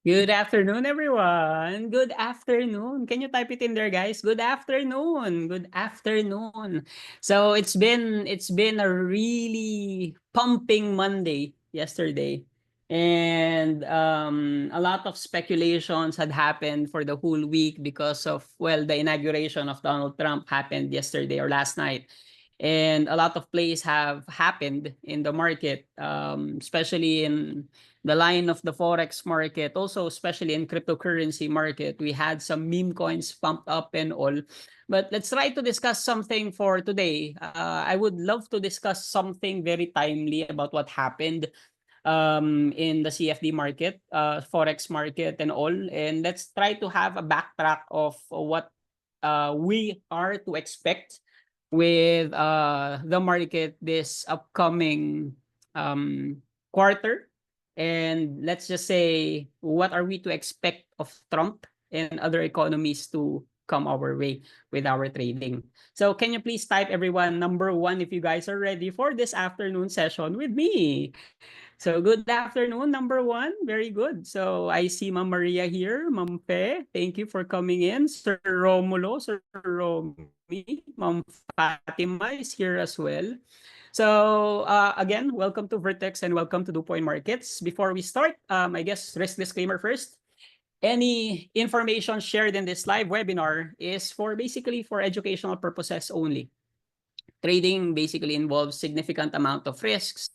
Good afternoon, everyone. Good afternoon. Can you type it in there, guys? Good afternoon. Good afternoon. So it's been a really pumping Monday yesterday. And a lot of speculations had happened for the whole week because of, well, the inauguration of Donald Trump happened yesterday or last night. And a lot of plays have happened in the market, especially in the line of the forex market, also especially in cryptocurrency market. We had some meme coins pumped up and all. But let's try to discuss something for today. I would love to discuss something very timely about what happened in the CFD market, forex market and all. And let's try to have a backtrack of what we are to expect with the market this upcoming quarter. And let's just say, what are we to expect of Trump and other economies to come our way with our trading? So can you please type, everyone, number one if you guys are ready for this afternoon session with me? So good afternoon, number one. Very good. So I see Ma'am Maria here, Ma'am Fe. Thank you for coming in. Sir Romulo, Sir Romy, Ma'am Fatima is here as well. So again, welcome to Vertex and welcome to DuPoint Markets. Before we start, I guess risk disclaimer first. Any information shared in this live webinar is basically for educational purposes only. Trading basically involves significant amount of risks,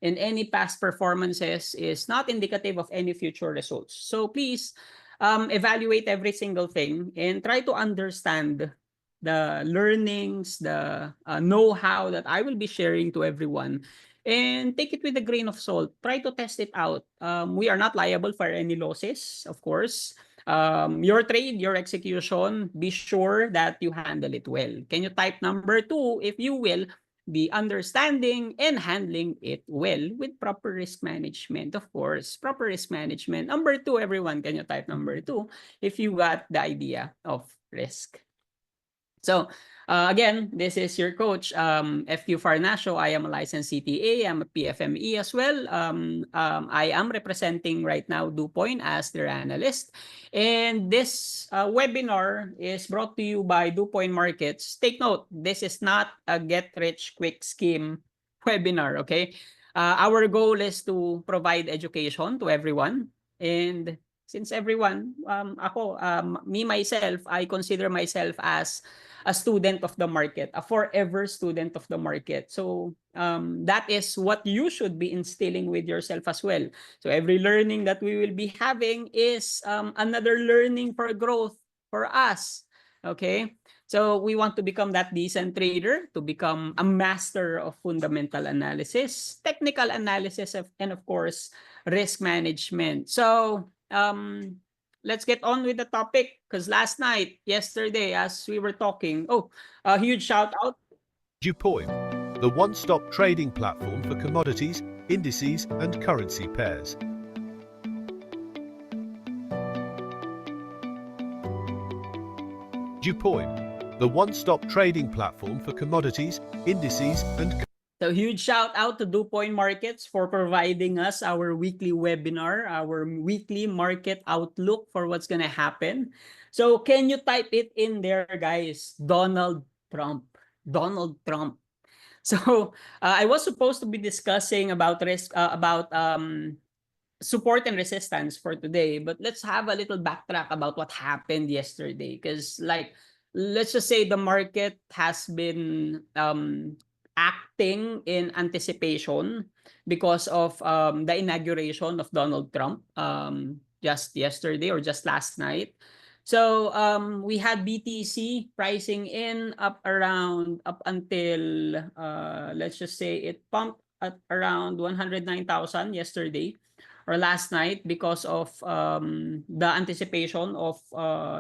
and any past performances is not indicative of any future results. So please evaluate every single thing and try to understand the learnings, the know-how that I will be sharing to everyone, and take it with a grain of salt. Try to test it out. We are not liable for any losses, of course. Your trade, your execution, be sure that you handle it well. Can you type number two, if you will, be understanding and handling it well with proper risk management, of course. Proper risk management. Number two, everyone, can you type number two if you got the idea of risk? So, again, this is your coach, FQ Farnasio. I am a licensed CTA. I'm a PFME as well. I am representing right now DuPoint as their analyst. And this webinar is brought to you by DuPoint Markets. Take note, this is not a get-rich-quick scheme webinar, okay? Our goal is to provide education to everyone. And since everyone, me, myself, I consider myself as a student of the market, a forever student of the market. So that is what you should be instilling with yourself as well. So every learning that we will be having is another learning for growth for us. Okay? So we want to become that decent trader, to become a master of fundamental analysis, technical analysis, and of course, risk management. So let's get on with the topic, because yesterday, as we were talking, a huge shout out. DuPoint, the one-stop trading platform for commodities, indices, and currency pairs. DuPoint, the one-stop trading platform for commodities, indices, and So huge shout out to DuPoint Markets for providing us our weekly webinar, our weekly market outlook for what's going to happen. So can you type it in there, guys? Donald Trump. Donald Trump. So I was supposed to be discussing about risk, about support and resistance for today, but let's have a little backtrack about what happened yesterday. Because, like, let's just say the market has been acting in anticipation because of the inauguration of Donald Trump just yesterday or just last night. So we had BTC pricing in up until let's just say it pumped at around 109,000 yesterday or last night because of the anticipation of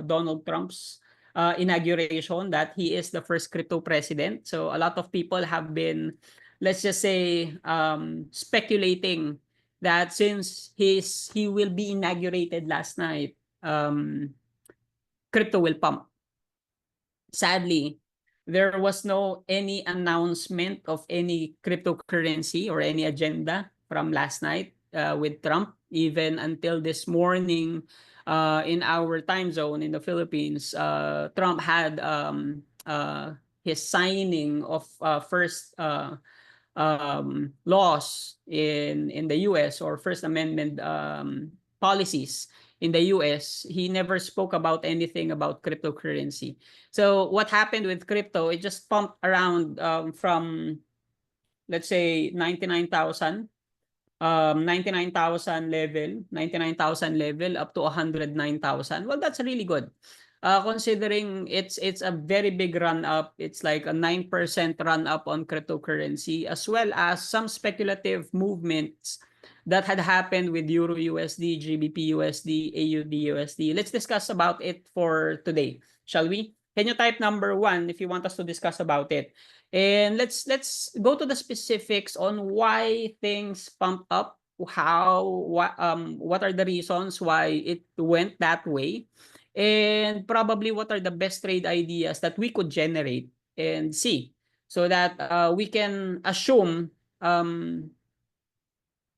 Donald Trump's inauguration, that he is the first crypto president. So a lot of people have been, let's just say, speculating that since he will be inaugurated last night, crypto will pump. Sadly, there was no any announcement of any cryptocurrency or any agenda from last night. with Trump. Even until this morning, in our time zone in the Philippines, Trump had his signing of first laws in the US, or First Amendment policies in the US. He never spoke about anything about cryptocurrency. So what happened with crypto, it just pumped around from, let's say, 99,000 level, 99,000 level up to 109,000. Well, that's really good. Considering it's a very big run up. It's like a 9% run up on cryptocurrency, as well as some speculative movements that had happened with Euro USD, GBP USD, AUD USD. Let's discuss about it for today, shall we? Can you type number 1 if you want us to discuss about it? And let's go to the specifics on why things pump up, what are the reasons why it went that way, and probably what are the best trade ideas that we could generate and see, so that we can assume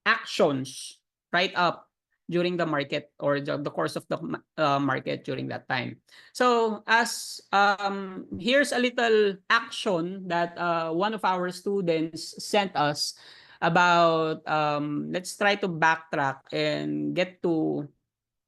actions right up during the market, or the course of the market during that time. So as here's a little action that one of our students sent us about. Let's try to backtrack and get to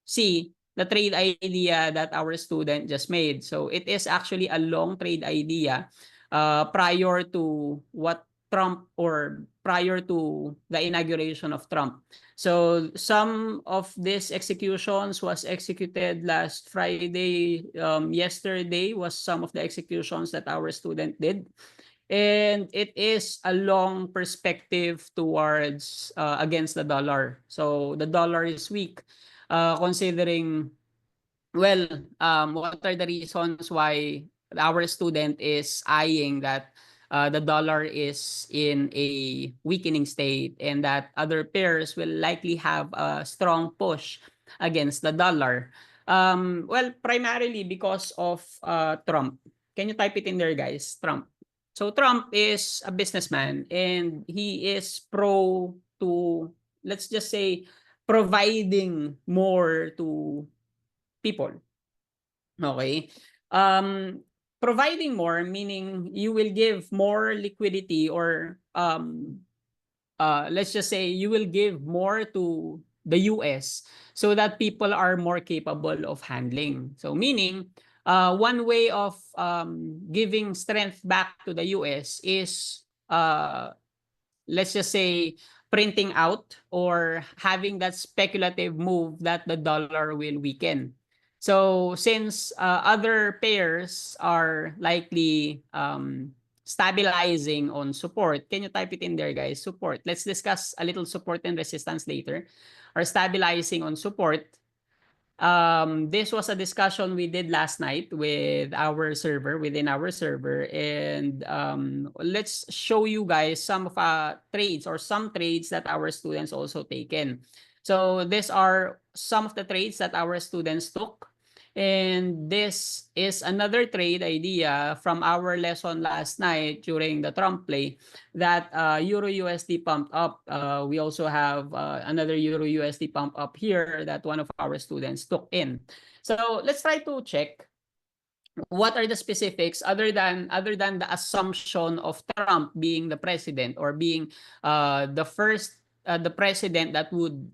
see the trade idea that our student just made. So it is actually a long trade idea prior to what Trump, or prior to the inauguration of Trump. So some of these executions was executed last Friday. Yesterday was some of the executions that our student did. And it is a long perspective towards against the dollar. So the dollar is weak, considering, well, what are the reasons why our student is eyeing that the dollar is in a weakening state, and that other pairs will likely have a strong push against the dollar? Well, primarily because of Trump. Can you type it in there, guys? Trump. So Trump is a businessman, and he is pro to, let's just say, providing more to people. Okay? Providing more, meaning you will give more liquidity, or let's just say you will give more to the US, so that people are more capable of handling. So meaning, one way of giving strength back to the US is, let's just say, printing out, or having that speculative move that the dollar will weaken. So since other pairs are likely stabilizing on support, can you type it in there, guys? Support. Let's discuss a little support and resistance later. Are stabilizing on support. This was a discussion we did last night with our server, within our server, and let's show you guys some of trades, or some trades that our students also taken. So these are some of the trades that our students took. And this is another trade idea from our lesson last night during the Trump play, that Euro USD pumped up. We also have another Euro USD pump up here that one of our students took in. So let's try to check what are the specifics, other than the assumption of Trump being the president, or being the president that would,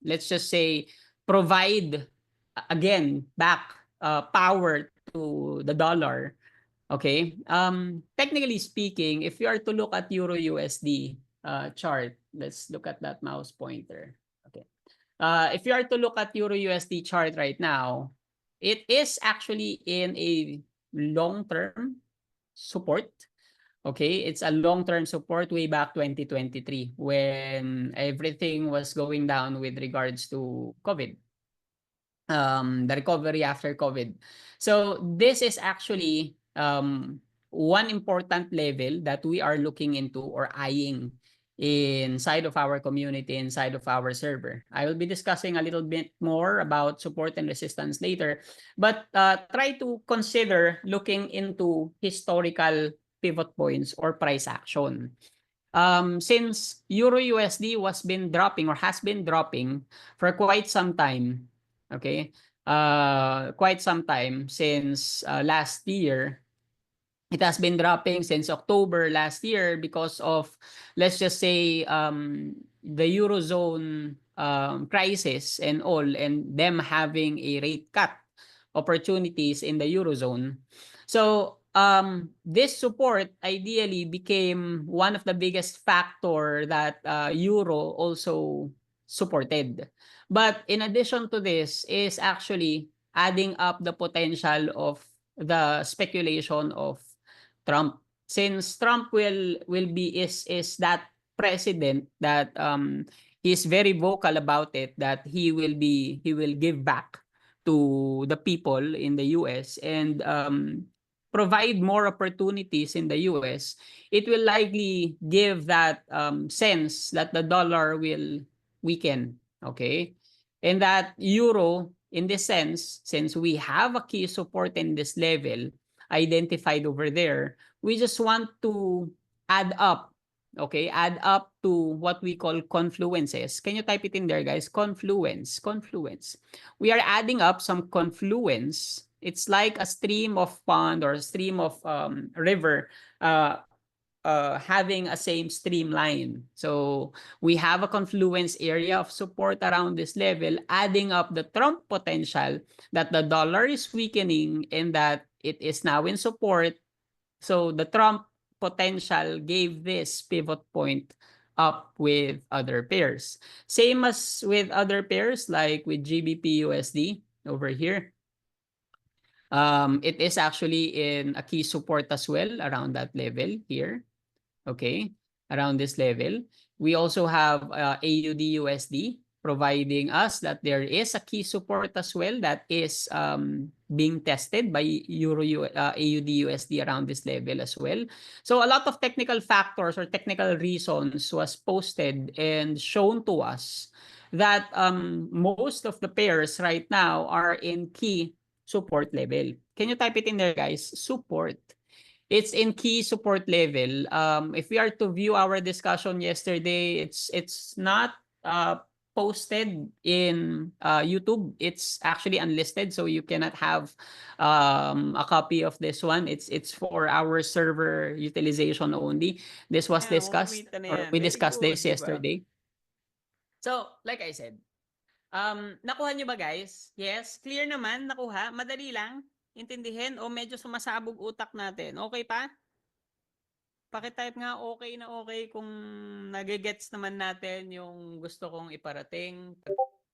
let's just say, provide again back power to the dollar. Okay. Technically speaking, if you are to look at Euro USD chart, let's look at that mouse pointer. Okay. If you are to look at Euro USD chart right now, it is actually in a long-term support. Okay, it's a long-term support way back 2023, when everything was going down with regards to COVID. The recovery after COVID. So this is actually one important level that we are looking into, or eyeing, inside of our community, inside of our server. I will be discussing a little bit more about support and resistance later, but try to consider looking into historical pivot points or price action. since Euro USD was been dropping or has been dropping for quite some time, okay? Quite some time since last year. It has been dropping since October last year because of, let's just say, the Eurozone crisis and all, and them having a rate cut opportunities in the Eurozone. So this support ideally became one of the biggest factor that Euro also supported. But in addition to this is actually adding up the potential of the speculation of Trump. Since Trump will be is that president that he's very vocal about it, that he will give back to the people in the US and provide more opportunities in the US, it will likely give that sense that the dollar will weaken, okay? And that euro, in this sense, since we have a key support in this level identified over there, we just want to add up, okay? Add up to what we call confluences. Can you type it in there, guys? Confluence. We are adding up some confluence. It's like a stream of pond or a stream of river having a same streamline. So we have a confluence area of support around this level, adding up the Trump potential that the dollar is weakening and that it is now in support. So the Trump potential gave this pivot point up with other pairs. Same as with other pairs like with GBP USD over here. It is actually in a key support as well around that level here. Okay, around this level. We also have AUD USD providing us that there is a key support as well that is being tested by AUD USD around this level as well. So a lot of technical factors or technical reasons was posted and shown to us that most of the pairs right now are in key support level. Can you type it in there, guys? Support. It's in key support level. If we are to view our discussion yesterday, it's not posted in YouTube. It's actually unlisted, so you cannot have a copy of this one. It's for our server utilization only. This was discussed, or we discussed this yesterday. So, like I said, nakuha nyo ba, guys? Yes? Clear naman? Nakuha? Madali lang? Intindihin? O medyo sumasabog utak natin? Okay pa? Pakitype nga okay na okay kung nagigets naman natin yung gusto kong iparating.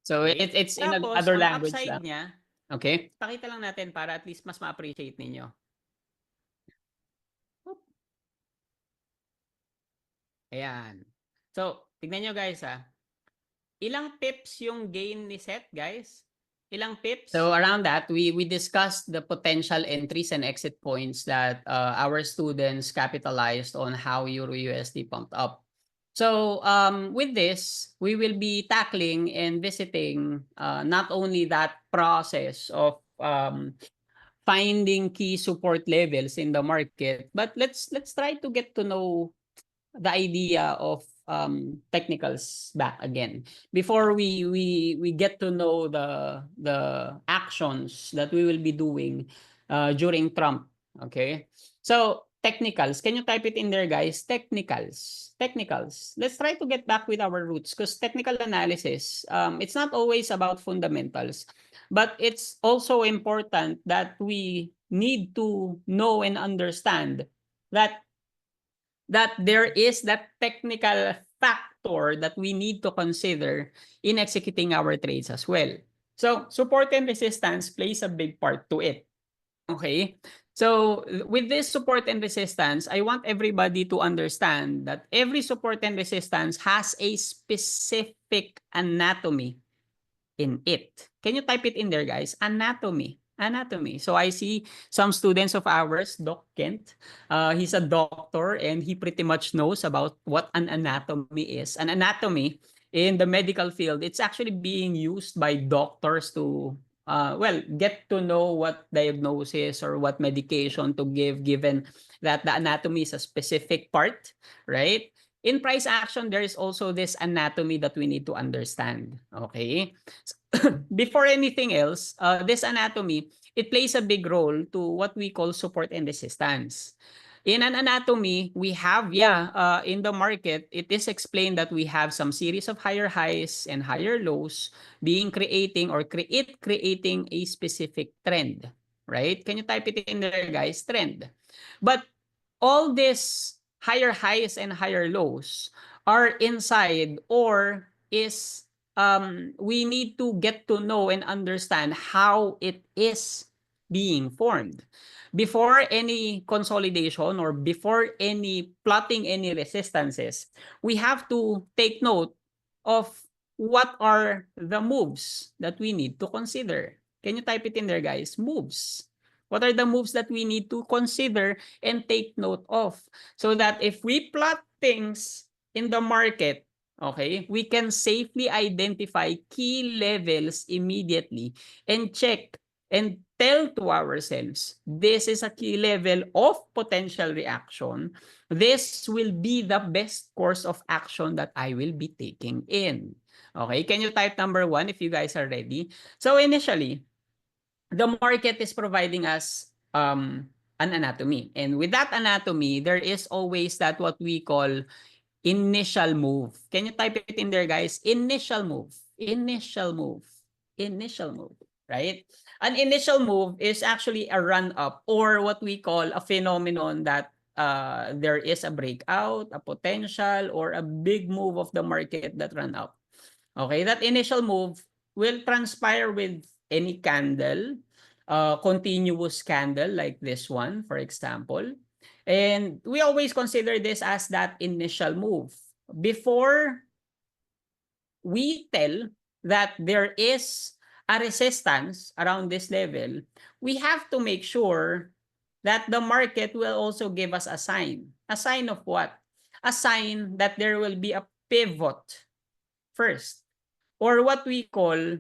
So, okay. It's in other language lang. Niya, okay? Pakita lang natin para at least mas ma-appreciate ninyo. Ayan. So, tignan nyo, guys, ha. Ilang pips yung gain ni Seth, guys? Ilang pips? So around that, we discussed the potential entries and exit points that our students capitalized on how Euro USD pumped up. So with this, we will be tackling and visiting not only that process of finding key support levels in the market, but let's try to get to know the idea of technicals back again before we get to know the actions that we will be doing during Trump. Okay, so technicals, can you type it in there, guys? Technicals. Let's try to get back with our roots, because technical analysis, it's not always about fundamentals, but it's also important that we need to know and understand that there is that technical factor that we need to consider in executing our trades as well. So support and resistance plays a big part to it. Okay? So with this support and resistance, I want everybody to understand that every support and resistance has a specific anatomy in it. Can you type it in there, guys? Anatomy. So I see some students of ours, Doc Kent, he's a doctor and he pretty much knows about what an anatomy is. An anatomy in the medical field, it's actually being used by doctors to get to know what diagnosis or what medication to give, given that the anatomy is a specific part, right? in price action, there is also this anatomy that we need to understand. Okay? Before anything else, this anatomy, it plays a big role to what we call support and resistance. In an anatomy, we have, in the market, it is explained that we have some series of higher highs and higher lows being creating a specific trend, right? Can you type it in there, guys? Trend. But all these higher highs and higher lows are inside or is we need to get to know and understand how it is being formed before any consolidation or before any plotting any resistances. We have to take note of what are the moves that we need to consider. Can you type it in there, guys? Moves. What are the moves that we need to consider and take note of so that if we plot things in the market, okay, we can safely identify key levels immediately and check and tell to ourselves, this is a key level of potential reaction. This will be the best course of action that I will be taking in. Okay, can you type number 1 if you guys are ready? So initially, the market is providing us an anatomy. And with that anatomy, there is always that what we call initial move. Can you type it in there, guys? Initial move. Initial move. Initial move. Right? An initial move is actually a run up or what we call a phenomenon that there is a breakout, a potential, or a big move of the market that run up. Okay, that initial move will transpire with any candle, continuous candle like this one, for example. And we always consider this as that initial move. Before we tell that there is a resistance around this level, we have to make sure that the market will also give us a sign. A sign of what? A sign that there will be a pivot first, or what we call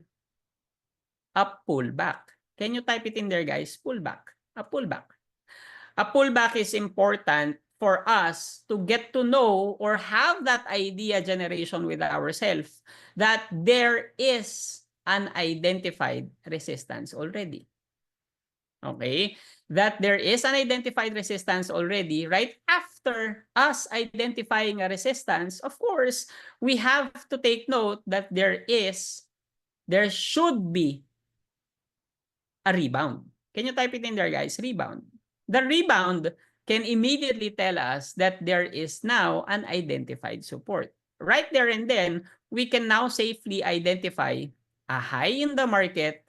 a pullback. Can you type it in there, guys? Pullback. A pullback. A pullback is important for us to get to know or have that idea generation with ourselves that there is an identified resistance already. Okay? That there is an identified resistance already. Right after us identifying a resistance, of course, we have to take note that there should be a rebound. Can you type it in there, guys? Rebound. The rebound can immediately tell us that there is now an identified support. Right there and then, we can now safely identify a high in the market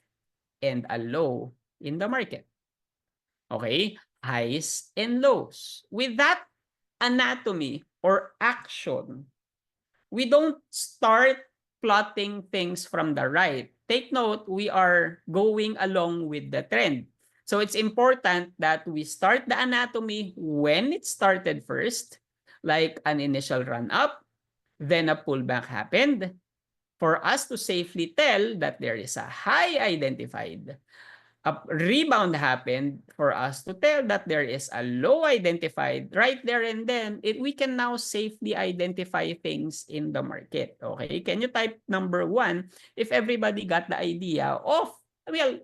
and a low in the market. Okay? Highs and lows. With that anatomy or action, we don't start plotting things from the right. Take note, we are going along with the trend. So it's important that we start the anatomy when it started first, like an initial run up, then a pullback happened, for us to safely tell that there is a high identified. A rebound happened for us to tell that there is a low identified right there and then we can now safely identify things in the market. Okay, can you type number 1 if everybody got the idea of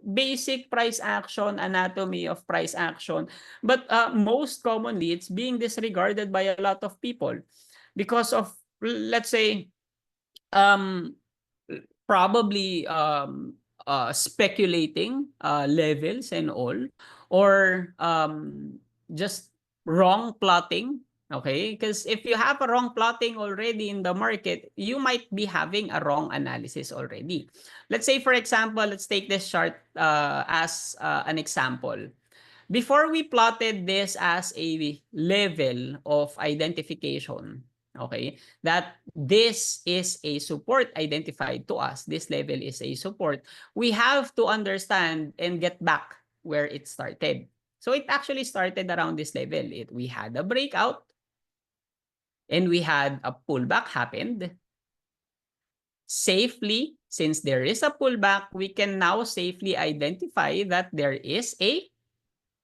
basic price action, anatomy of price action, but most commonly it's being disregarded by a lot of people because of, let's say, um probably speculating levels and all, or just wrong plotting. Okay, because if you have a wrong plotting already in the market, you might be having a wrong analysis already. Let's say, for example, let's take this chart as an example. Before we plotted this as a level of identification, okay, that this is a support identified to us, this level is a support, we have to understand and get back where it started. So it actually started around this level. We had a breakout and we had a pullback happened. Safely, since there is a pullback, we can now safely identify that there is a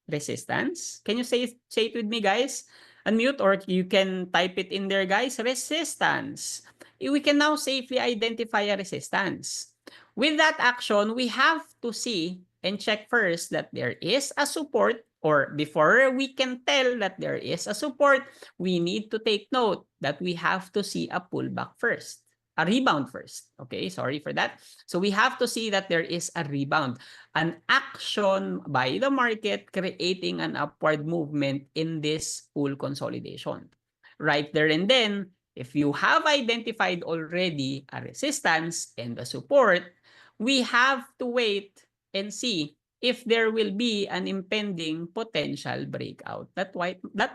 resistance. Can you say it with me, guys? unmute or you can type it in there, guys. Resistance. We can now safely identify a resistance. With that action, we have to see and check first that there is a support, or before we can tell that there is a support, we need to take note that we have to see a pullback first. A rebound first. Okay, sorry for that. So we have to see that there is a rebound, an action by the market creating an upward movement in this pool consolidation. Right there and then, if you have identified already a resistance and a support, we have to wait and see if there will be an impending potential breakout that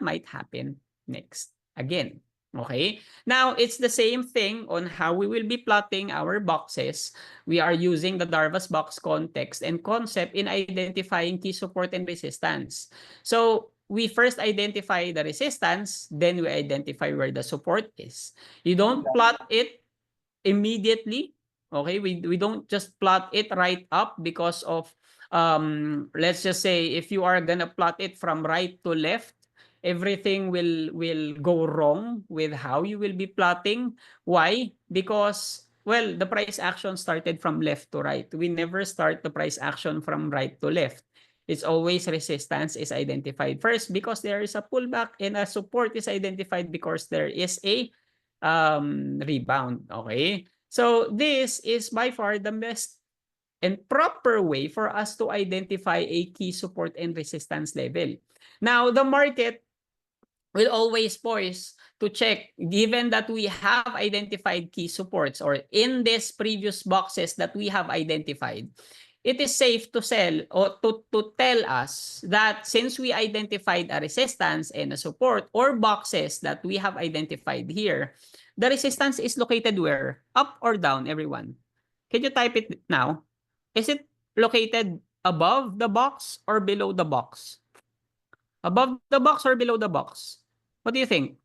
might happen next again. Okay? Now, it's the same thing on how we will be plotting our boxes. We are using the Darvas box context and concept in identifying key support and resistance. So, we first identify the resistance, then we identify where the support is. You don't plot it immediately. Okay? We don't just plot it right up because of, let's just say, if you are gonna plot it from right to left, everything will go wrong with how you will be plotting. Why? Because, well, the price action started from left to right. We never start the price action from right to left. It's always resistance is identified first because there is a pullback, and a support is identified because there is a rebound. Okay? So this is by far the best and proper way for us to identify a key support and resistance level. Now, the market will always poise to check, given that we have identified key supports, or in these previous boxes that we have identified, it is safe to sell or to tell us that since we identified a resistance and a support, or boxes that we have identified here, the resistance is located where? Up or down, everyone? Can you type it now? Is it located above the box or below the box? Above the box or below the box? What do you think?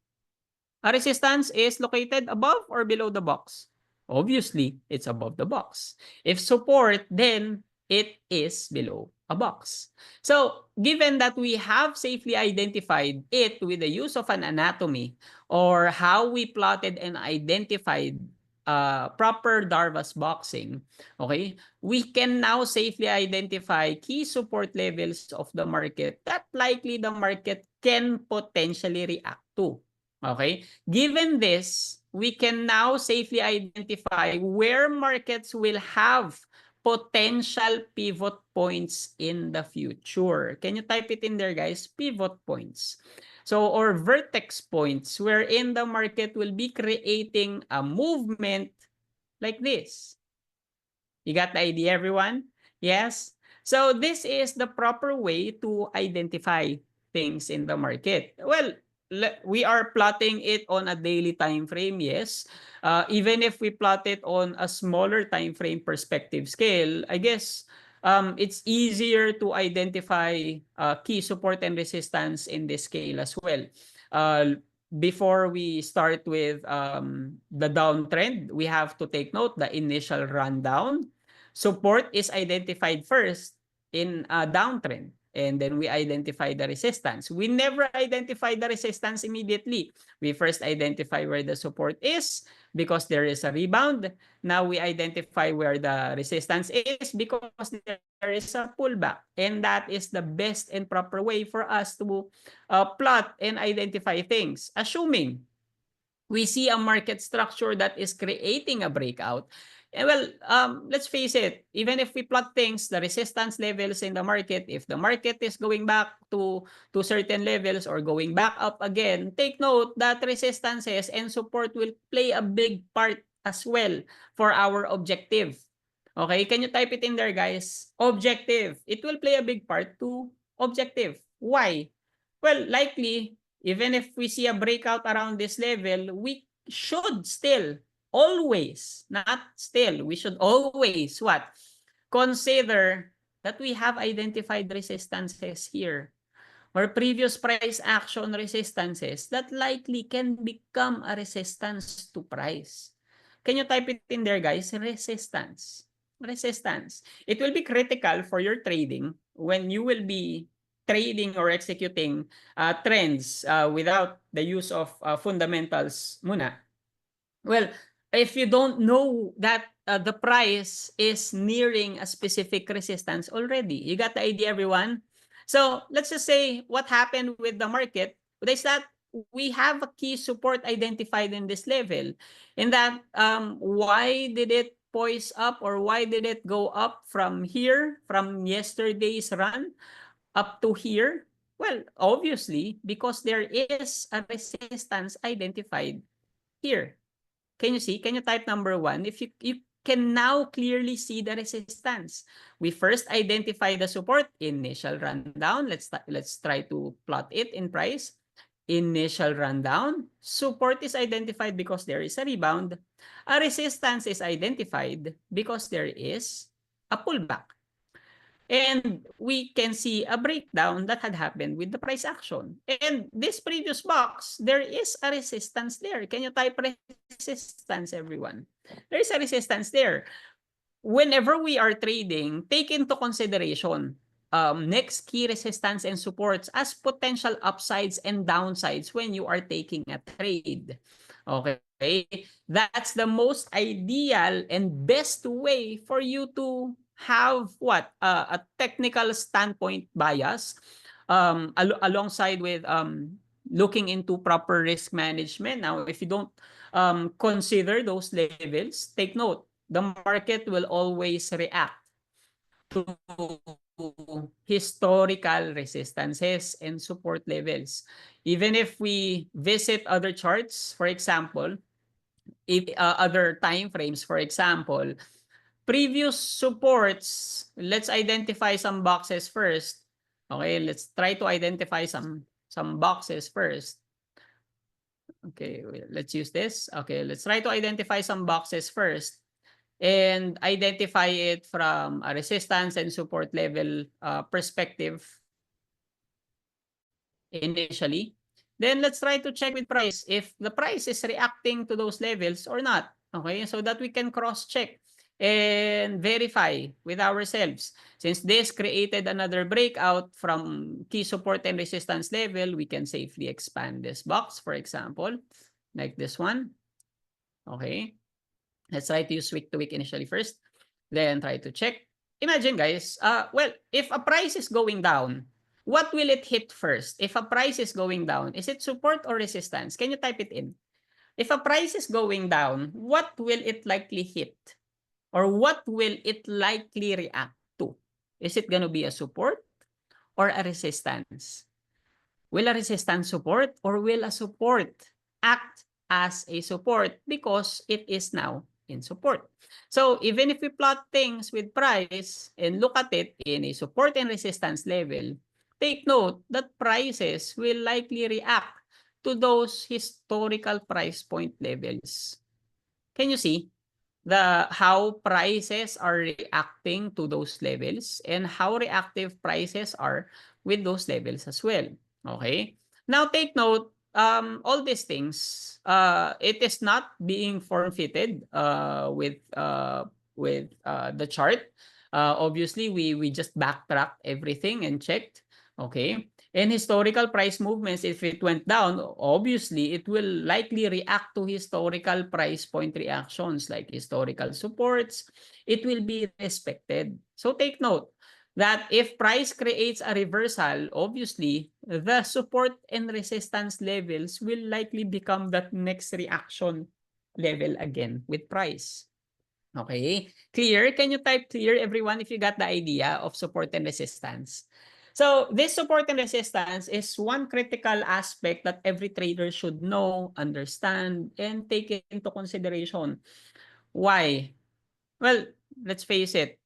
A resistance is located above or below the box? Obviously, it's above the box. If support, then it is below a box. So, given that we have safely identified it with the use of an anatomy, or how we plotted and identified proper Darvas boxing, okay, we can now safely identify key support levels of the market that likely the market can potentially react to. Okay? Given this, we can now safely identify where markets will have potential pivot points in the future. Can you type it in there, guys? Pivot points. So, or vertex points wherein the market will be creating a movement like this. You got the idea, everyone? Yes? So, this is the proper way to identify things in the market. Well, we are plotting it on a daily time frame, yes. Even if we plot it on a smaller time frame perspective scale, I guess it's easier to identify key support and resistance in this scale as well. Before we start with the downtrend, we have to take note the initial rundown. Support is identified first in a downtrend, and then we identify the resistance. We never identify the resistance immediately. We first identify where the support is because there is a rebound. Now we identify where the resistance is because there is a pullback. And that is the best and proper way for us to plot and identify things. Assuming we see a market structure that is creating a breakout. And well, let's face it, even if we plot things, the resistance levels in the market, if the market is going back to certain levels or going back up again, take note that resistances and support will play a big part as well for our objective. Okay, can you type it in there, guys? Objective. It will play a big part to objective. Why? Well, likely, even if we see a breakout around this level, we should still always, not still, we should always what? Consider that we have identified resistances here or previous price action resistances that likely can become a resistance to price. Can you type it in there, guys? Resistance. Resistance. It will be critical for your trading when you will be trading or executing trends without the use of fundamentals muna. Well, if you don't know that the price is nearing a specific resistance already, you got the idea, everyone? So let's just say what happened with the market is that we have a key support identified in this level. In that, why did it poise up, or why did it go up from here, from yesterday's run up to here? Well, obviously, because there is a resistance identified here. Can you see? Can you type number 1? If you can now clearly see the resistance. We first identify the support, initial rundown. Let's try to plot it in price. Initial rundown. Support is identified because there is a rebound. A resistance is identified because there is a pullback. And we can see a breakdown that had happened with the price action. And this previous box, there is a resistance there. Can you type resistance, everyone? There is a resistance there. Whenever we are trading, take into consideration next key resistance and supports as potential upsides and downsides when you are taking a trade. Okay? That's the most ideal and best way for you to have what? A technical standpoint bias alongside with looking into proper risk management. Now, if you don't consider those levels, take note, the market will always react to historical resistances and support levels. Even if we visit other charts, for example, if other time frames, for example, previous supports, let's identify some boxes first. Okay, let's try to identify some boxes first. Okay, let's use this. Okay, let's try to identify some boxes first and identify it from a resistance and support level perspective initially. Then let's try to check with price if the price is reacting to those levels or not. Okay, so that we can cross-check and verify with ourselves. Since this created another breakout from key support and resistance level, we can safely expand this box, for example, like this one. Okay. Let's try to use week to week initially first, then try to check. Imagine, guys, well, if a price is going down, what will it hit first? If a price is going down, is it support or resistance? Can you type it in? If a price is going down, what will it likely hit? Or what will it likely react to? Is it going to be a support or a resistance? Will a resistance support, or will a support act as a support because it is now in support? So even if we plot things with price and look at it in a support and resistance level, take note that prices will likely react to those historical price point levels. Can you see how prices are reacting to those levels and how reactive prices are with those levels as well? Okay. Now take note, all these things, it is not being form-fitted with the chart. Obviously, we just backtracked everything and checked. Okay. And historical price movements, if it went down, obviously, it will likely react to historical price point reactions like historical supports. It will be respected. So take note that if price creates a reversal, obviously, the support and resistance levels will likely become that next reaction level again with price. Okay? Clear? Can you type clear, everyone, if you got the idea of support and resistance? So this support and resistance is one critical aspect that every trader should know, understand, and take into consideration. Why? Well, let's face it.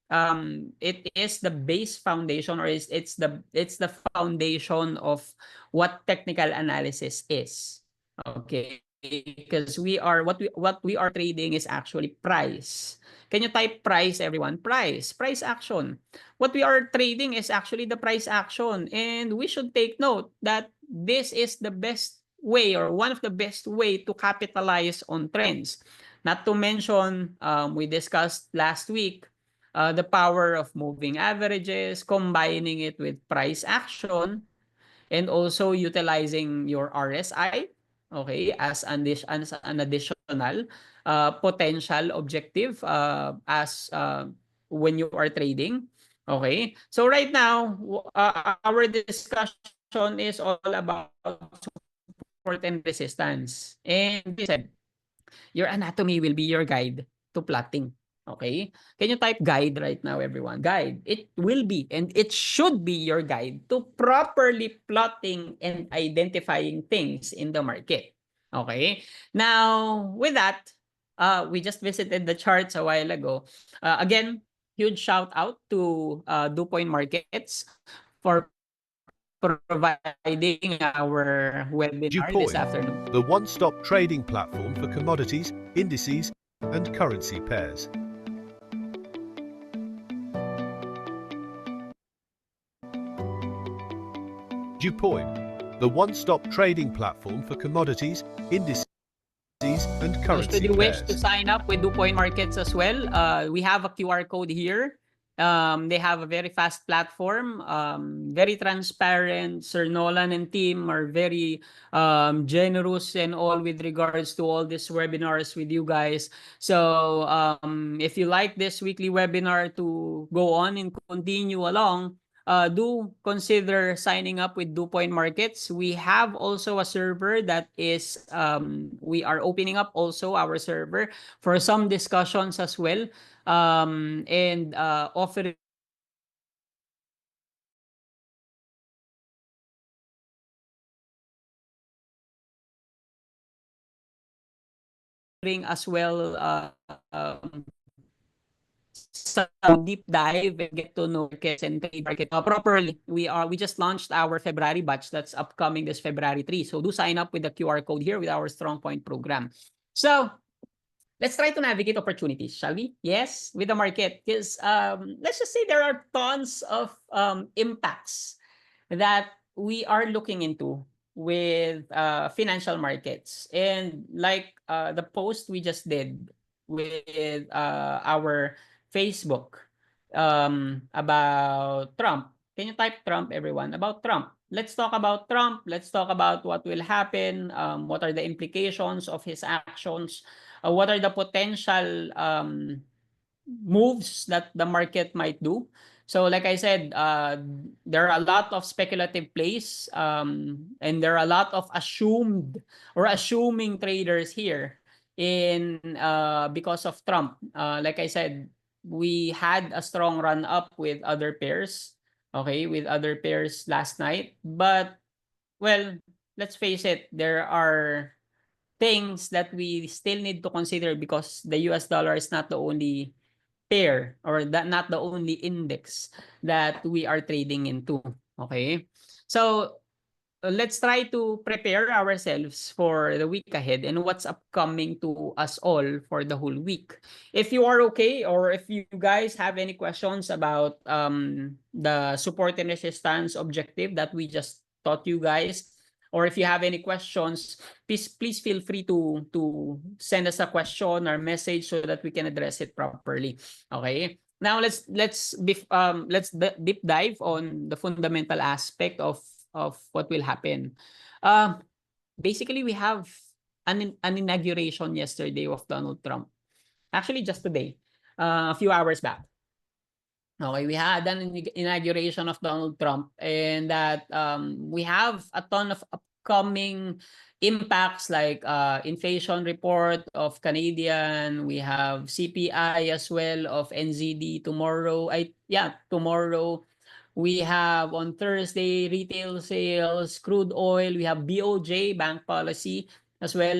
It is the base foundation, or it's the foundation of what technical analysis is. Okay, because what we are trading is actually price. Can you type price, everyone? Price action. What we are trading is actually the price action, and we should take note that this is the best way, or one of the best way to capitalize on trends. Not to mention, we discussed last week the power of moving averages, combining it with price action, and also utilizing your RSI, okay, as an additional potential objective as when you are trading. Okay, so right now our discussion is all about support and resistance, and we said your anatomy will be your guide to plotting. Okay? Can you type guide right now, everyone? Guide. It will be and it should be your guide to properly plotting and identifying things in the market. Okay? Now, with that, we just visited the charts a while ago. Again, huge shout out to DuPoint Markets for providing our webinar this DuPoint, afternoon. the one-stop trading platform for commodities, indices, and currency pairs. DuPoint, the one-stop trading platform for commodities, indices, and So currency should you wish to pairs. sign up with DuPoint Markets as well, we have a QR code here. They have a very fast platform, very transparent. Sir Nolan and team are very generous and all with regards to all these webinars with you guys. So if you like this weekly webinar to go on and continue along, do consider signing up with DuPoint Markets. We have also a server that is, we are opening up also our server for some discussions as well, and offering as well some deep dive and get to know markets and trade market properly. We just launched our February batch that's upcoming this February 3. So do sign up with the QR code here with our Strong Point program. So let's try to navigate opportunities, shall we? Yes, with the market. Because let's just say there are tons of impacts that we are looking into with financial markets. And like the post we just did with our Facebook about Trump. Can you type Trump, everyone? About Trump. Let's talk about Trump. Let's talk about what will happen. What are the implications of his actions? What are the potential moves that the market might do? So like I said, there are a lot of speculative plays, and there are a lot of assumed or assuming traders here in because of Trump. Like I said, we had a strong run up with other pairs, okay, with other pairs last night. But well, let's face it, there are things that we still need to consider because the US dollar is not the only pair or that not the only index that we are trading into. Okay? So let's try to prepare ourselves for the week ahead and what's upcoming to us all for the whole week. If you are okay, or if you guys have any questions about the support and resistance objective that we just taught you guys, or if you have any questions, please feel free to send us a question or message so that we can address it properly. Okay? Now let's deep dive on the fundamental aspect of what will happen. Basically, we have an inauguration yesterday of Donald Trump. Actually, just today, a few hours back. Okay, we had an inauguration of Donald Trump, and that we have a ton of upcoming impacts like inflation report of Canadian. We have CPI as well of NZD tomorrow. Tomorrow. We have on Thursday retail sales, crude oil. We have BOJ bank policy as well.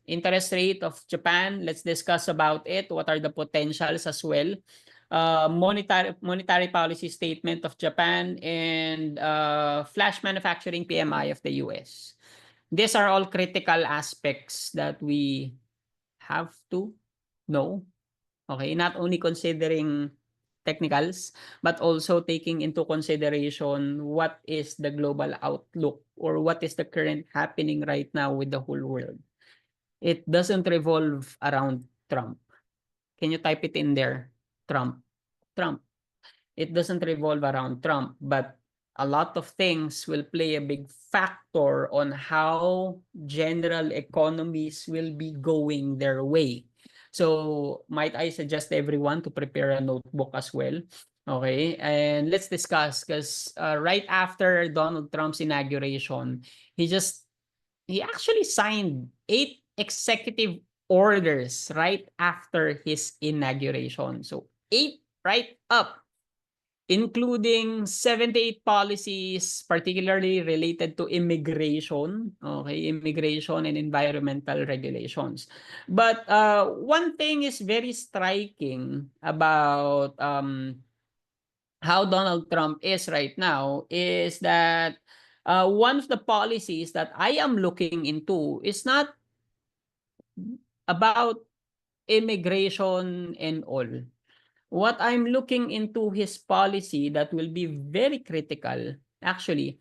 Interest rate of Japan. Let's discuss about it. What are the potentials as well? Monetary policy statement of Japan, and flash manufacturing PMI of the US. These are all critical aspects that we have to know. Okay, not only considering technicals, but also taking into consideration what is the global outlook or what is the current happening right now with the whole world. It doesn't revolve around Trump. Can you type it in there? Trump. Trump. It doesn't revolve around Trump, but a lot of things will play a big factor on how general economies will be going their way. So might I suggest everyone to prepare a notebook as well? Okay, and let's discuss, because right after Donald Trump's inauguration, he actually signed 8 executive orders right after his inauguration. So 8 right up, including 78 policies, particularly related to immigration, okay, immigration and environmental regulations. But one thing is very striking about how Donald Trump is right now is that one of the policies that I am looking into is not about immigration and all. What I'm looking into his policy that will be very critical, actually,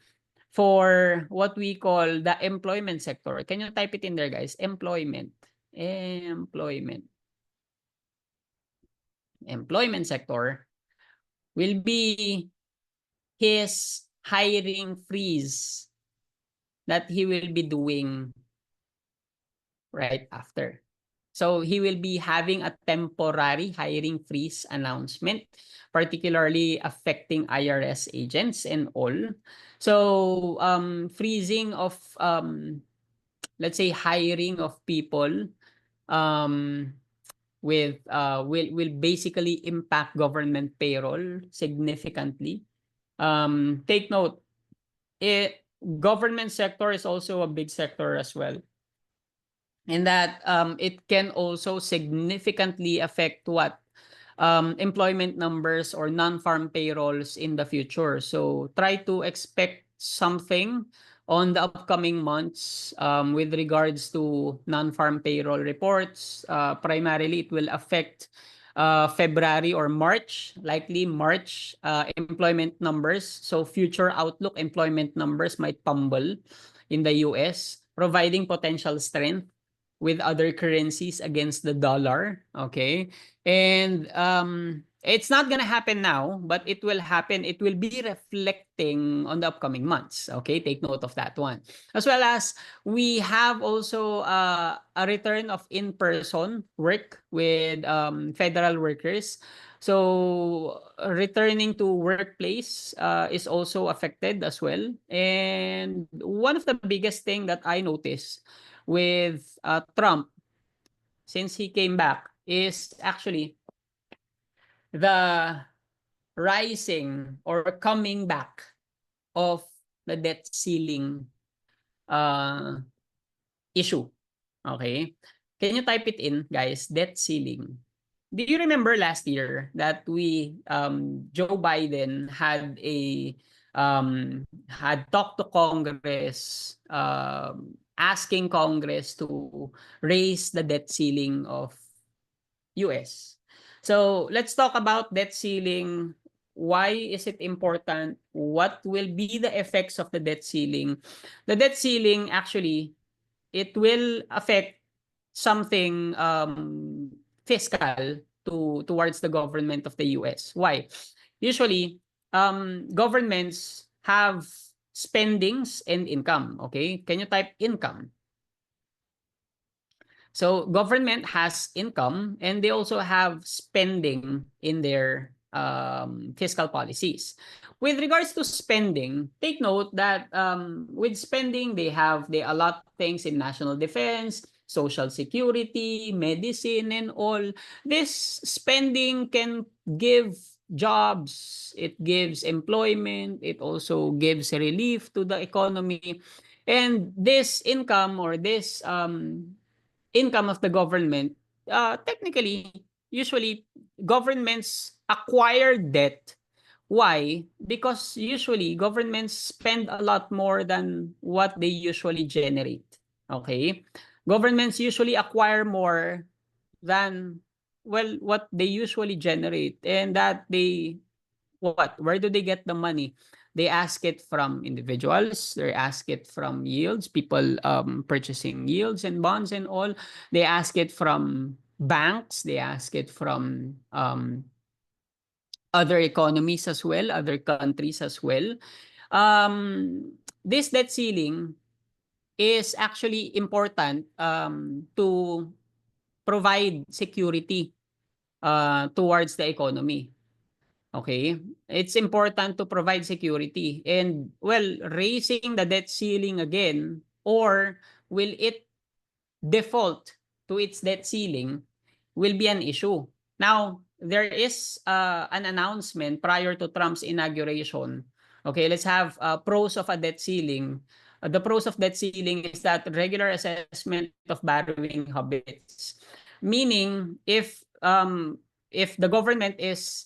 for what we call the employment sector. Can you type it in there, guys? Employment. Employment. Employment sector will be his hiring freeze that he will be doing right after. So he will be having a temporary hiring freeze announcement, particularly affecting IRS agents and all. So freezing of let's say hiring of people um will basically impact government payroll significantly. Take note, government sector is also a big sector as well, in that it can also significantly affect what employment numbers or non-farm payrolls in the future. So try to expect something on the upcoming months with regards to non-farm payroll reports. Primarily, it will affect February or March, likely March employment numbers. So future outlook employment numbers might tumble in the US, providing potential strength with other currencies against the dollar. Okay. And it's not gonna happen now, but it will happen. It will be reflecting on the upcoming months. Okay, take note of that one. As well as we have also a return of in-person work with federal workers. So returning to workplace is also affected as well. And one of the biggest thing that I noticed with Trump since he came back is actually the rising or coming back of the debt ceiling uh, issue. Okay? Can you type it in, guys? Debt ceiling. Do you remember last year that Joe Biden had talked to Congress, asking Congress to raise the debt ceiling of US. So let's talk about debt ceiling. Why is it important? What will be the effects of the debt ceiling? The debt ceiling, actually, it will affect something fiscal towards the government of the US. Why? Usually, governments have spendings and income. Okay, can you type income? So government has income and they also have spending in their fiscal policies. With regards to spending, take note that with spending, they allot things in national defense, social security, medicine, and all. This spending can give jobs, it gives employment, it also gives relief to the economy. And this income or this income of the government, technically, usually, governments acquire debt. Why? Because usually governments spend a lot more than what they usually generate. Okay? Governments usually acquire more than, well, what they usually generate. And that where do they get the money? They ask it from individuals, they ask it from yields, people purchasing yields and bonds and all. They ask it from banks, they ask it from other economies as well, other countries as well. This debt ceiling is actually important to provide security towards the economy. Okay? It's important to provide security. And well, raising the debt ceiling again, or will it default to its debt ceiling, will be an issue. Now, there is an announcement prior to Trump's inauguration. Okay, let's have pros of a debt ceiling. The pros of debt ceiling is that regular assessment of borrowing habits. Meaning, if the government is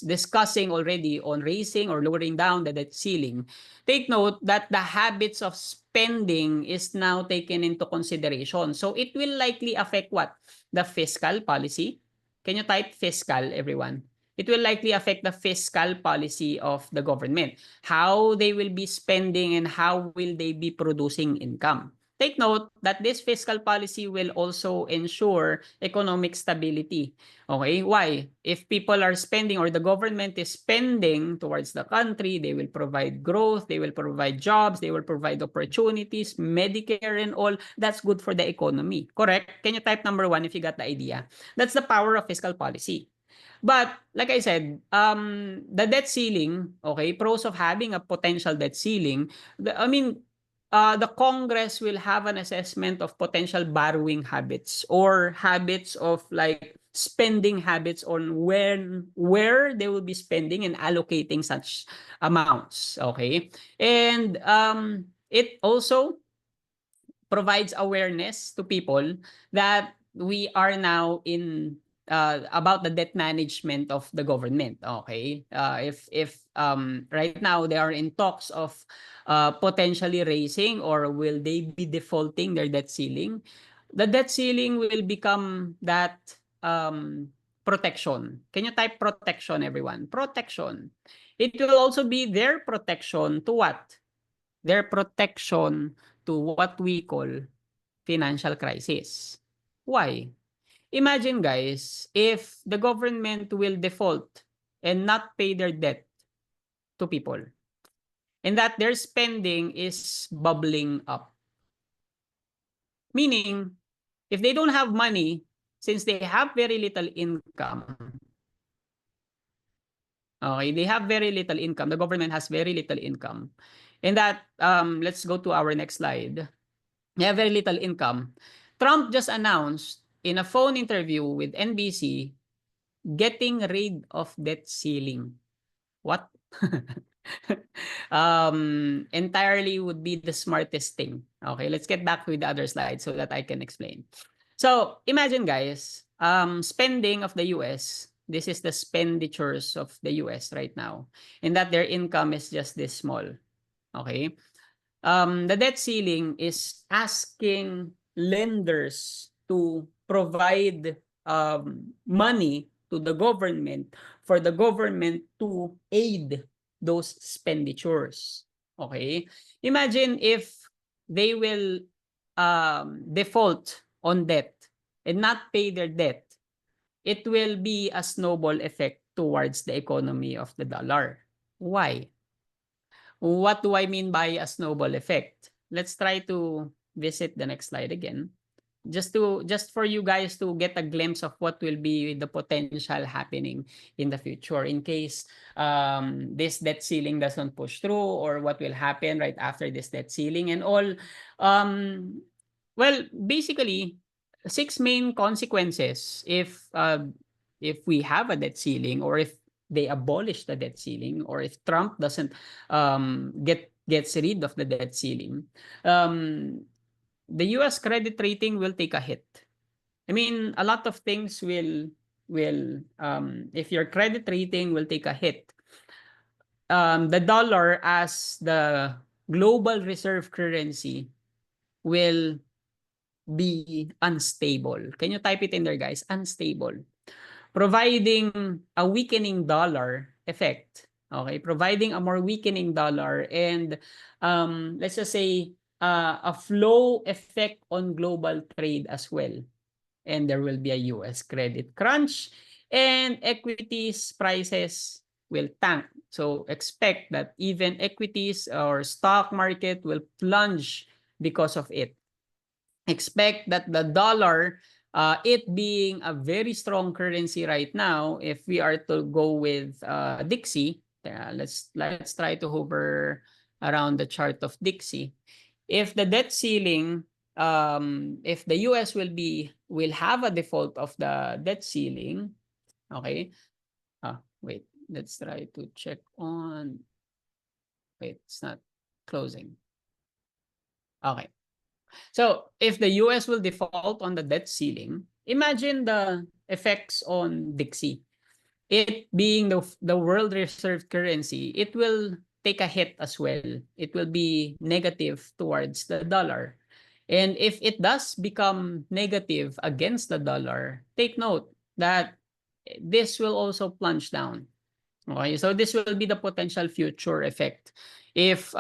discussing already on raising or lowering down the debt ceiling, take note that the habits of spending is now taken into consideration. So it will likely affect what? The fiscal policy. Can you type fiscal, everyone? It will likely affect the fiscal policy of the government. How they will be spending and how will they be producing income. Take note that this fiscal policy will also ensure economic stability. Okay, why? If people are spending or the government is spending towards the country, they will provide growth, they will provide jobs, they will provide opportunities, Medicare and all. That's good for the economy. Correct? Can you type number 1 if you got the idea? That's the power of fiscal policy. But like I said, the debt ceiling, okay, pros of having a potential debt ceiling, the Congress will have an assessment of potential borrowing habits or habits of like spending habits on where they will be spending and allocating such amounts. Okay. And it also provides awareness to people that we are now in about the debt management of the government. Okay, if right now they are in talks of potentially raising or will they be defaulting their debt ceiling, the debt ceiling will become that protection. Can you type protection, everyone? Protection. It will also be their protection to what? Their protection to what we call financial crisis. Why? Imagine guys, if the government will default and not pay their debt to people and that their spending is bubbling up. Meaning, if they don't have money, since they have very little income, okay, they have very little income, the government has very little income. And that, let's go to our next slide. They have very little income. Trump just announced in a phone interview with NBC, getting rid of debt ceiling. What? Entirely would be the smartest thing. Okay, let's get back with the other slide so that I can explain. So imagine guys, spending of the US, this is the expenditures of the US right now, and that their income is just this small. Okay. The debt ceiling is asking lenders to provide money to the government for the government to aid those expenditures. Okay? Imagine if they will default on debt and not pay their debt, it will be a snowball effect towards the economy of the dollar. Why? What do I mean by a snowball effect? Let's try to visit the next slide again. Just for you guys to get a glimpse of what will be the potential happening in the future in case this debt ceiling doesn't push through, or what will happen right after this debt ceiling and all. Well, basically, 6 main consequences if we have a debt ceiling, or if they abolish the debt ceiling, or if Trump doesn't gets rid of the debt ceiling. The US credit rating will take a hit. I mean, a lot of things will if your credit rating will take a hit, the dollar as the global reserve currency will be unstable. Can you type it in there, guys? Unstable. Providing a weakening dollar effect. Okay, providing a more weakening dollar and let's just say a flow effect on global trade as well. And there will be a US credit crunch. and equities prices will tank. So expect that even equities or stock market will plunge because of it. Expect that the dollar, it being a very strong currency right now, if we are to go with Dixie, let's try to hover around the chart of Dixie. If the debt ceiling, if the US will have a default of the debt ceiling, okay. Wait, let's try to check on. Wait, it's not closing. Okay. So if the US will default on the debt ceiling, imagine the effects on Dixie. It being the world reserve currency, it will take a hit as well. It will be negative towards the dollar. And if it does become negative against the dollar, take note that this will also plunge down. Okay, so this will be the potential future effect if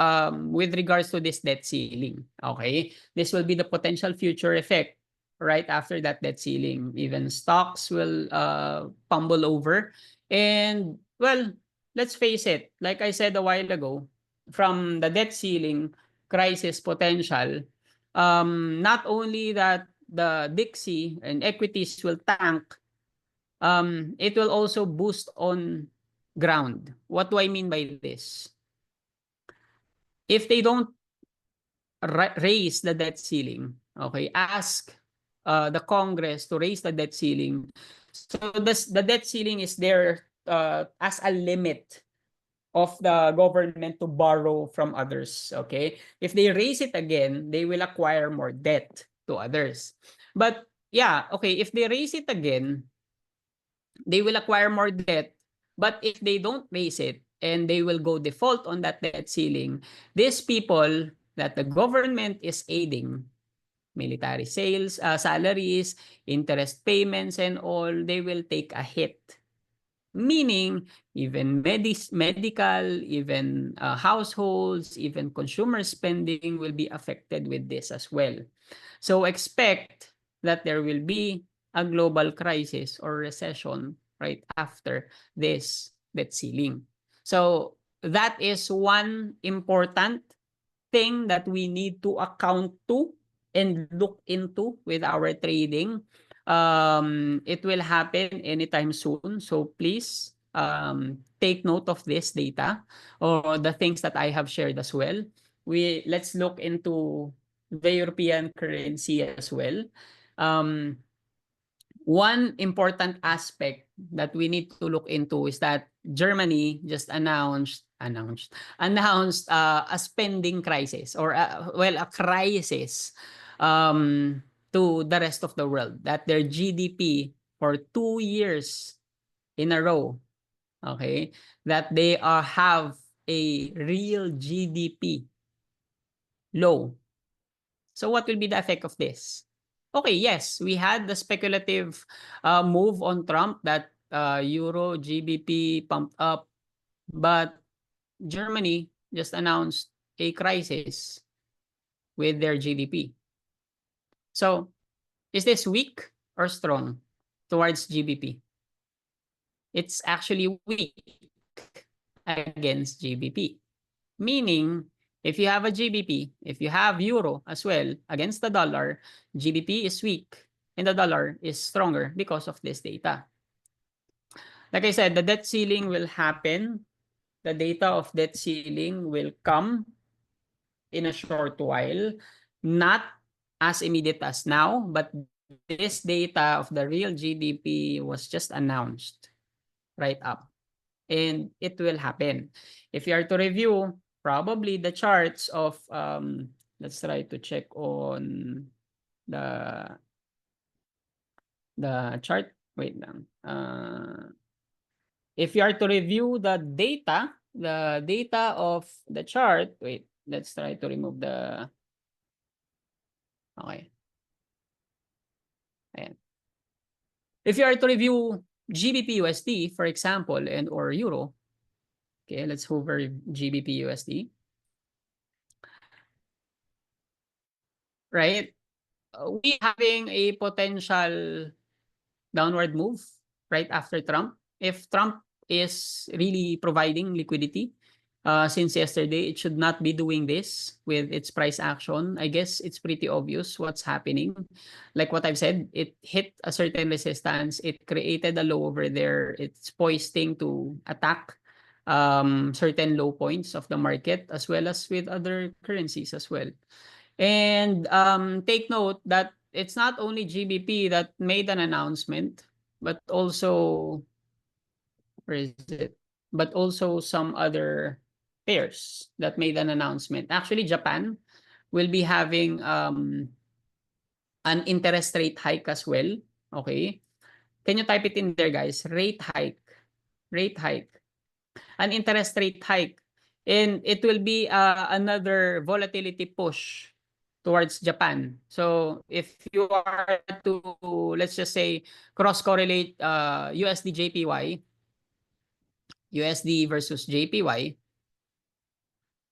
with regards to this debt ceiling. Okay, this will be the potential future effect right after that debt ceiling. Even stocks will tumble over. And well, let's face it, like I said a while ago, from the debt ceiling crisis potential, not only that the Dixie and equities will tank, it will also boost on ground. What do I mean by this? If they don't raise the debt ceiling, okay, ask the Congress to raise the debt ceiling. So the debt ceiling is there as a limit of the government to borrow from others. Okay, if they raise it again, they will acquire more debt to others. But yeah, okay, if they raise it again, they will acquire more debt. But if they don't raise it and they will go default on that debt ceiling, these people that the government is aiding, military sales, salaries, interest payments, and all, they will take a hit. Meaning, even medical, even households, even consumer spending will be affected with this as well. So expect that there will be a global crisis or recession right after this debt ceiling. So that is one important thing that we need to account to and look into with our trading. It will happen anytime soon. So please take note of this data or the things that I have shared as well. Let's look into the European currency as well. One important aspect that we need to look into is that Germany just announced a spending crisis or a crisis to the rest of the world, that their GDP for 2 years in a row, okay, that they have a real GDP low. So what will be the effect of this? Okay, yes, we had the speculative move on Trump that Euro GBP pumped up, but Germany just announced a crisis with their GDP. So is this weak or strong towards GBP? It's actually weak against GBP. Meaning, if you have a GBP, if you have euro as well against the dollar, GBP is weak and the dollar is stronger because of this data. Like I said, the debt ceiling will happen. The data of debt ceiling will come in a short while, not as immediate as now, but this data of the real GDP was just announced right up. And it will happen. If you are to review, probably the charts of, let's try to check on the chart. Wait lang. If you are to review the data of the chart, wait, let's try to remove the, okay. Ayan. If you are to review GBP USD, for example, and or Euro, okay, let's hover GBP USD. Right? We having a potential downward move right after Trump. If Trump is really providing liquidity, since yesterday, it should not be doing this with its price action. I guess it's pretty obvious what's happening. Like what I've said, it hit a certain resistance. It created a low over there. It's poising to attack certain low points of the market as well as with other currencies as well. And take note that it's not only GBP that made an announcement, but also, where is it? But also some other pairs that made an announcement. Actually, Japan will be having an interest rate hike as well. Okay. Can you type it in there, guys? Rate hike. Rate hike. An interest rate hike. And it will be another volatility push towards Japan. So if you are to, let's just say, cross-correlate USD JPY, USD versus JPY,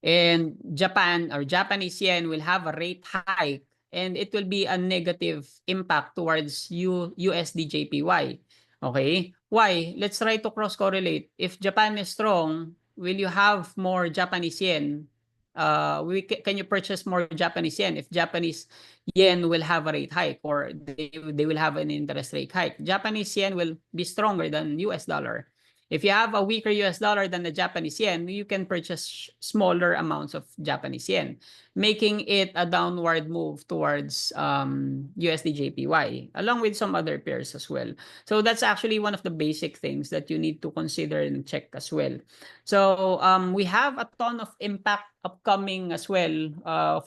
and Japan or Japanese yen will have a rate hike, and it will be a negative impact towards USD JPY. Okay? Why? Let's try to cross-correlate. If Japan is strong, will you have more Japanese yen? Can you purchase more Japanese yen if Japanese yen will have a rate hike, or they will have an interest rate hike? Japanese yen will be stronger than US dollar. If you have a weaker US dollar than the Japanese yen, you can purchase smaller amounts of Japanese yen, making it a downward move towards USD JPY, along with some other pairs as well. So that's actually one of the basic things that you need to consider and check as well. So we have a ton of impact upcoming as well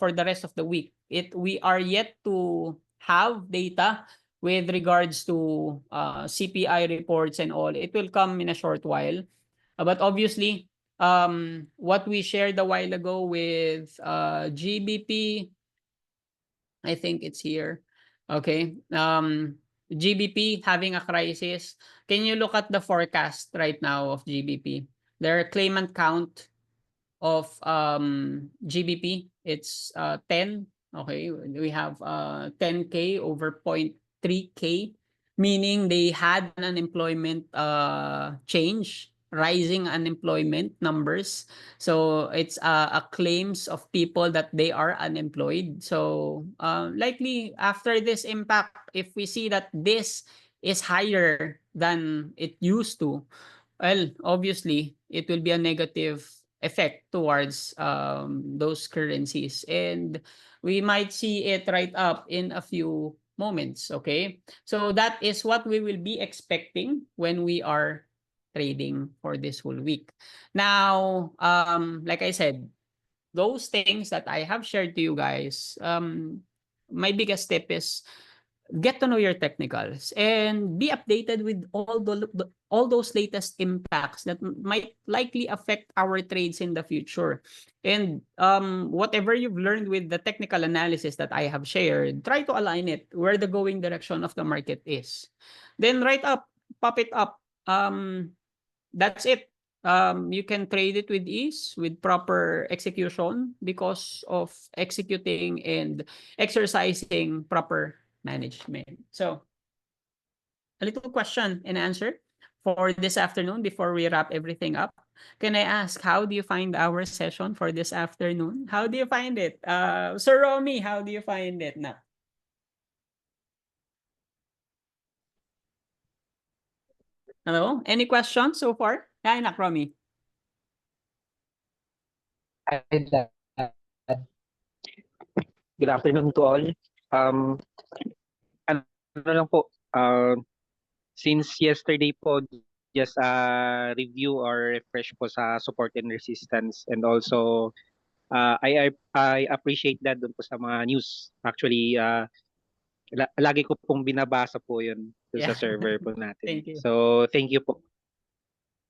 for the rest of the week. We are yet to have data with regards to CPI reports and all. It will come in a short while. But obviously, what we shared a while ago with GBP, I think it's here. Okay. GBP having a crisis. Can you look at the forecast right now of GBP? Their claimant count of GBP, it's 10. Okay, we have 10K over 0.3K, meaning they had an unemployment change, rising unemployment numbers. So it's a claims of people that they are unemployed. So likely after this impact, if we see that this is higher than it used to, well, obviously, it will be a negative effect towards those currencies. And we might see it right up in a few moments, okay? So that is what we will be expecting when we are trading for this whole week. Now, like I said, those things that I have shared to you guys, my biggest tip is get to know your technicals and be updated with all those latest impacts that might likely affect our trades in the future. And whatever you've learned with the technical analysis that I have shared, try to align it where the going direction of the market is. Then pop it up. That's it. You can trade it with ease, with proper execution, because of executing and exercising proper management. So, a little question and answer for this afternoon before we wrap everything up. Can I ask, how do you find our session for this afternoon? How do you find it? Sir Romy, how do you find it now? Hello? Any questions so far? Hi, Nak Romy. Hi, Dad. Good afternoon to all. Ano lang po, since yesterday po, just review or refresh po sa support and resistance, and also I appreciate that dun po sa mga news. Actually, lagi ko pong binabasa po yun dun sa server po natin. Thank you. So, thank you po.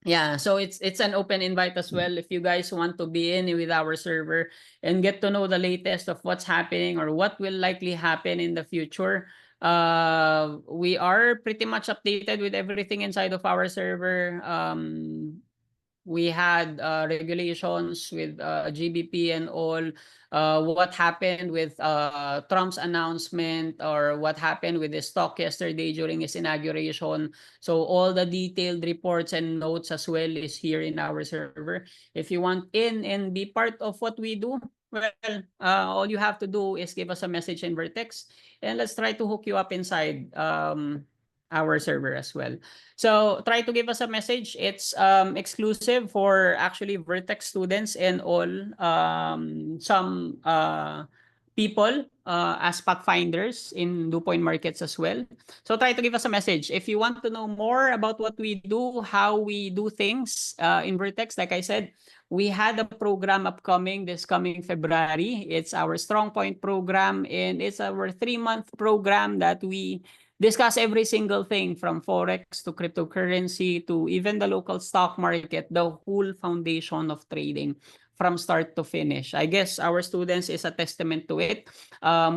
Yeah, so it's an open invite as well. If you guys want to be in with our server and get to know the latest of what's happening or what will likely happen in the future, we are pretty much updated with everything inside of our server. We had regulations with GBP and all. What happened with Trump's announcement, or what happened with the stock yesterday during his inauguration. So all the detailed reports and notes as well is here in our server. If you want in and be part of what we do, well, all you have to do is give us a message in Vertex, and let's try to hook you up inside our server as well. So try to give us a message. It's exclusive for actually Vertex students and all some people as pathfinders in DuPoint markets as well. So try to give us a message. If you want to know more about what we do, how we do things in Vertex, like I said, we had a program upcoming this coming February. It's our Strong Point program, and it's our 3-month program that we discuss every single thing from Forex to cryptocurrency to even the local stock market, the whole foundation of trading from start to finish. I guess our students is a testament to it.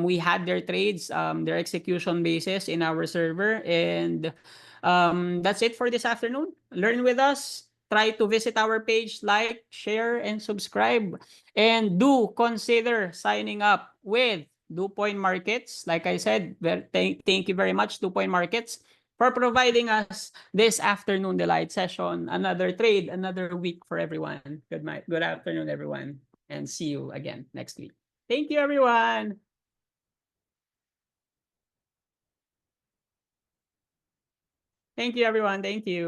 We had their trades, their execution basis in our server, and that's it for this afternoon. Learn with us. Try to visit our page, like, share, and subscribe. And do consider signing up with DuPoint Markets. Like I said, thank you very much, DuPoint Markets, for providing us this afternoon delight session. Another trade, another week for everyone. Good afternoon, everyone, and see you again next week. Thank you, everyone. Thank you, everyone. Thank you.